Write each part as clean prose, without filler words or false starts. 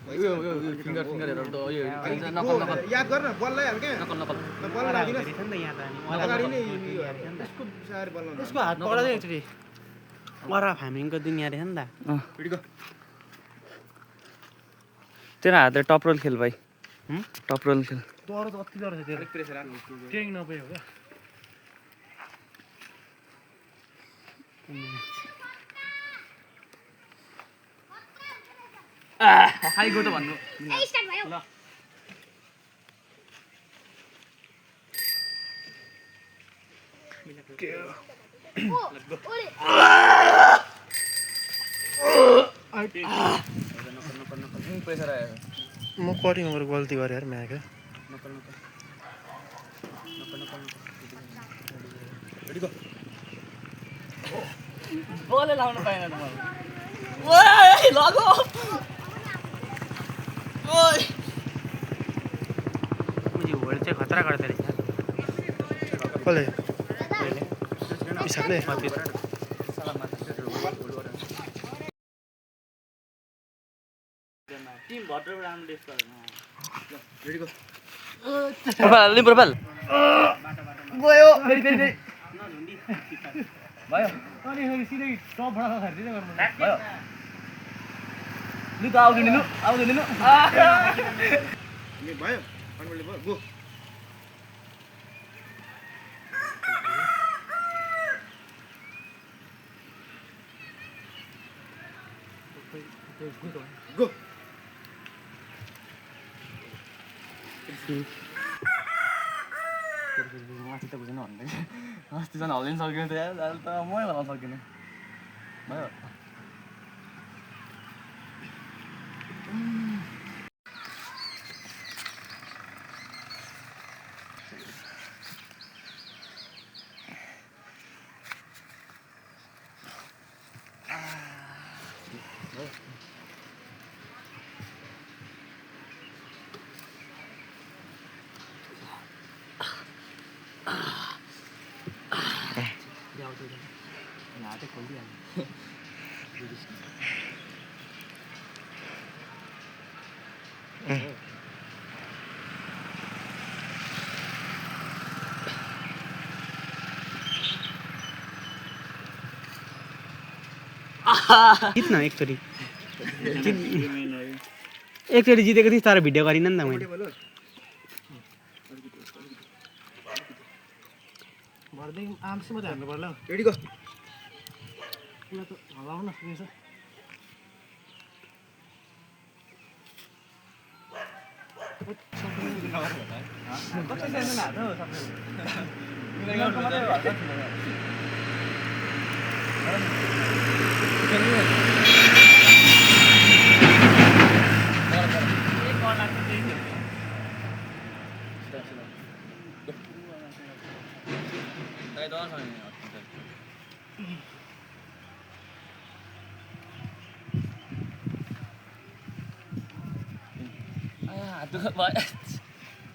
यो फिंगर हेर त यो नकल याद गर न बललाई हाल के नकल बल लागिन नि त यहाँ त अनि अगाडि नै यसको सार बल त्यसको हात पक्रा चाहिँ एकचोटि मरा फार्मिङको दुनियाँ रहेछ नि त भिडियो तेरा हातले टप रोल खेल भाइ टप रोल खेल डर त अति डर छ तेरो अलिक प्रेसर हाल्नु ट्रेनिङ नपायो क्या हाइ गो त भन्नु स्टार्ट भयो ल प्रेसर आयो म कटिङ गरेर गल्ती गरेँ यार म्याका बलै लाउनु पाएन त मलाई ओइ लगो ओइ मुझे होल्ड चाहिँ खतरा गर्दो रहेछ कसले पिसाबले टिम भट्टरबाट आउनु डेस गर्नु भिडियो प्रोफाइल नि प्रोफाइल गयो फेरि भयो अनि सिधै टपबाट खर्दिदै गर्नु भयो लु त आउँदैन लु नि भयो कन्ट्रोलले भयो गो गो माथि त बुझेन भन्दै अस्तिसम्म हाल्दैन सकियो त यार अहिले त मै हल्लाउन सकिनँ भयो हातै खोलिदिइहाल्नु जित्न एकचोटि एकचोटि जितेको थिएँ तर भिडियो गरिनँ नि त मैले भर्दै आर्म्स मात्रै हाल्नु पर्ला रेडी गो पुरा त हल्लाउन सक्छ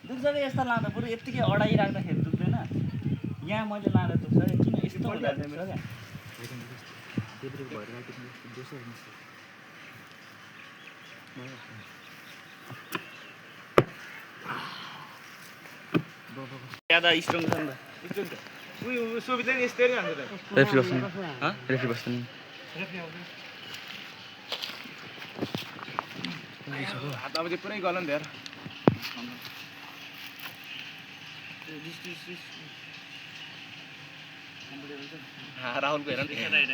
दुख्छ कि यस्तो लाँदा बरु यत्तिकै अडाइराख्दाखेरि दुख्दैन यहाँ मैले लाँदा दुख्छ किन यस्तो हुँदा मेरो क्या ज्यादा स्ट्रङ छ नि त उयो सुबितले नि यस्तै हान्छ त रेफ्री बस्नु रेफ्री बस्नु हात अब चाहिँ पुरै गलन धेरै राहुलको हेर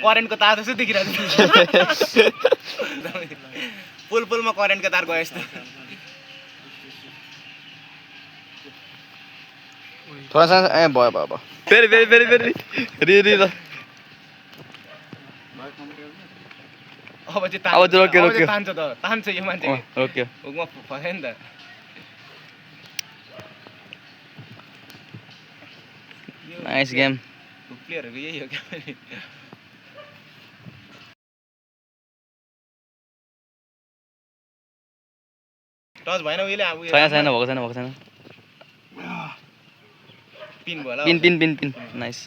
करेन्टको तार जस्तो देखिरहेको पुलमा करेन्टको तार गयो यस्तो थोड़ा सा ए भयो फेरि रि ल अब चाहिँ रोक्यो तान्छ त तान्छ यो मान्छे रोक्यो हुकमा फस्यो नि त नाइस गेम प्लेयरहरूको यही हो क्या टच भएन उहिले छैन भएको छैन पिन भयो पिन नाइस